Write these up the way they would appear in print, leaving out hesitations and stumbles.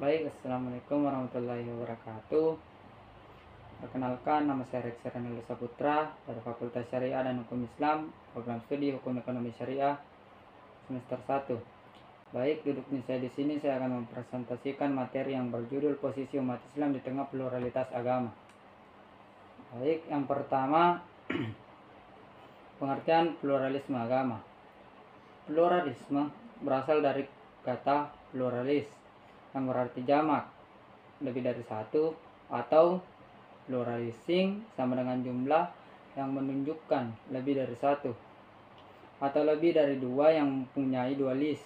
Baik, Assalamualaikum warahmatullahi wabarakatuh. Perkenalkan, nama saya Rex Renaldo Saputra dari Fakultas Syariah dan Hukum Islam, Program Studi Hukum Ekonomi Syariah semester 1. Baik, duduknya saya di sini, saya akan mempresentasikan materi yang berjudul Posisi Umat Islam di Tengah Pluralitas Agama. Baik, yang pertama, pengertian pluralisme agama. Pluralisme berasal dari kata pluralis, yang berarti jamak, lebih dari satu, atau pluralising sama dengan jumlah yang menunjukkan lebih dari satu, atau lebih dari dua yang mempunyai dualis.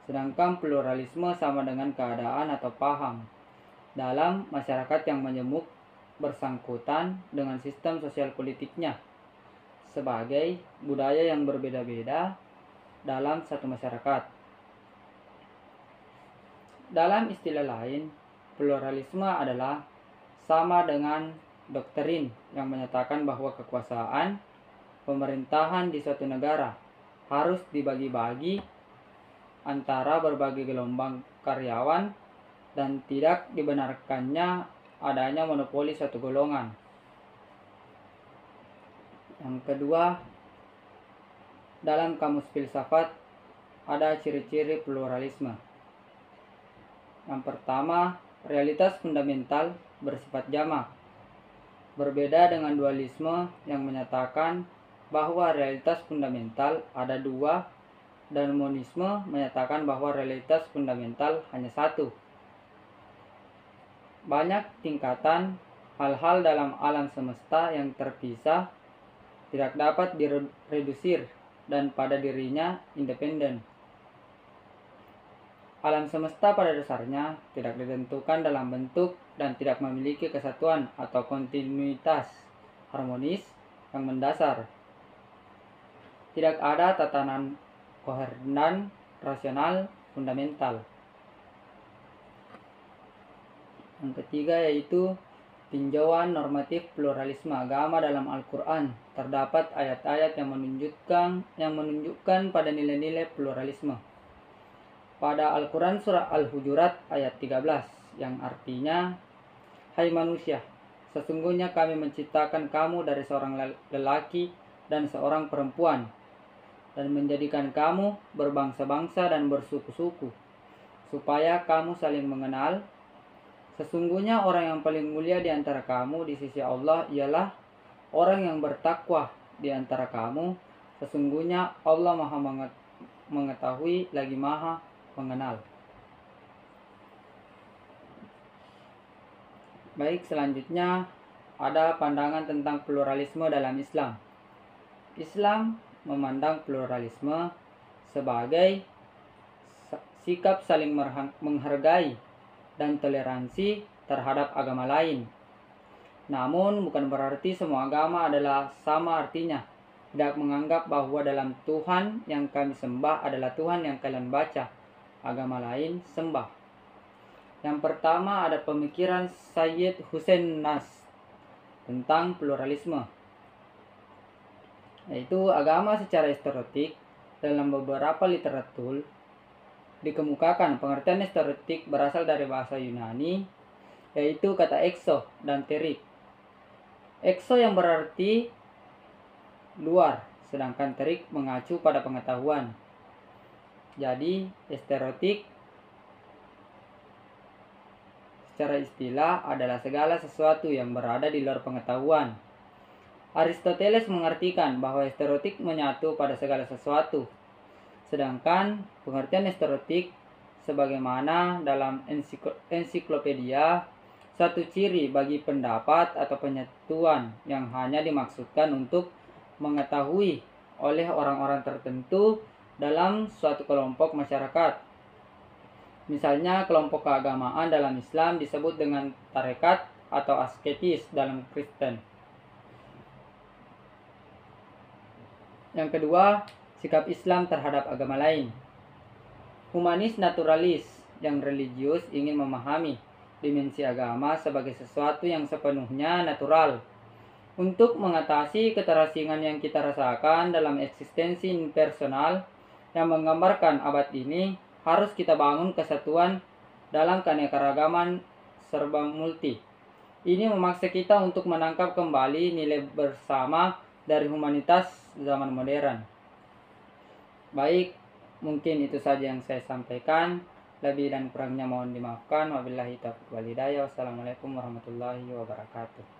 Sedangkan pluralisme sama dengan keadaan atau paham dalam masyarakat yang menjemuk bersangkutan dengan sistem sosial politiknya sebagai budaya yang berbeda-beda dalam satu masyarakat. Dalam istilah lain, pluralisme adalah sama dengan doktrin yang menyatakan bahwa kekuasaan pemerintahan di suatu negara harus dibagi-bagi antara berbagai gelombang karyawan dan tidak dibenarkannya adanya monopoli suatu golongan. Yang kedua, dalam kamus filsafat ada ciri-ciri pluralisme. Yang pertama, realitas fundamental bersifat jamak. Berbeda dengan dualisme yang menyatakan bahwa realitas fundamental ada dua, dan monisme menyatakan bahwa realitas fundamental hanya satu. Banyak tingkatan hal-hal dalam alam semesta yang terpisah tidak dapat diredusir dan pada dirinya independen. Alam semesta pada dasarnya tidak ditentukan dalam bentuk dan tidak memiliki kesatuan atau kontinuitas harmonis yang mendasar. Tidak ada tatanan koheren rasional fundamental. Yang ketiga yaitu tinjauan normatif pluralisme agama dalam Al-Quran. Terdapat ayat-ayat yang menunjukkan pada nilai-nilai pluralisme. Pada Al-Quran surah Al-Hujurat ayat 13 yang artinya, "Hai manusia, sesungguhnya kami menciptakan kamu dari seorang lelaki dan seorang perempuan dan menjadikan kamu berbangsa-bangsa dan bersuku-suku supaya kamu saling mengenal. Sesungguhnya orang yang paling mulia di antara kamu di sisi Allah ialah orang yang bertakwa di antara kamu. Sesungguhnya Allah Maha mengetahui lagi Maha mengenal." Baik, selanjutnya ada pandangan tentang pluralisme dalam Islam. Islam memandang pluralisme sebagai sikap saling menghargai dan toleransi terhadap agama lain. Namun bukan berarti semua agama adalah sama artinya. Tidak menganggap bahwa dalam Tuhan yang kami sembah adalah Tuhan yang kalian baca agama lain sembah. Yang pertama ada pemikiran Sayyid Hussein Nas tentang pluralisme, yaitu agama secara estereotik. Dalam beberapa literatur dikemukakan pengertian estereotik berasal dari bahasa Yunani, yaitu kata exo dan terik. Exo yang berarti luar, sedangkan terik mengacu pada pengetahuan. Jadi, estereotik secara istilah adalah segala sesuatu yang berada di luar pengetahuan. Aristoteles mengartikan bahwa estereotik menyatu pada segala sesuatu. Sedangkan pengertian estereotik sebagaimana dalam ensiklopedia, satu ciri bagi pendapat atau penyatuan yang hanya dimaksudkan untuk mengetahui oleh orang-orang tertentu dalam suatu kelompok masyarakat. Misalnya kelompok keagamaan dalam Islam disebut dengan tarekat atau asketis dalam Kristen. Yang kedua, sikap Islam terhadap agama lain. Humanis naturalis yang religius ingin memahami dimensi agama sebagai sesuatu yang sepenuhnya natural untuk mengatasi keterasingan yang kita rasakan dalam eksistensi impersonal yang menggambarkan abad ini. Harus kita bangun kesatuan dalam keanekaragaman serba multi. Ini memaksa kita untuk menangkap kembali nilai bersama dari humanitas zaman modern. Baik, mungkin itu saja yang saya sampaikan. Lebih dan kurangnya mohon dimaafkan. Wabillahi taufiq wal hidayah. Wassalamualaikum warahmatullahi wabarakatuh.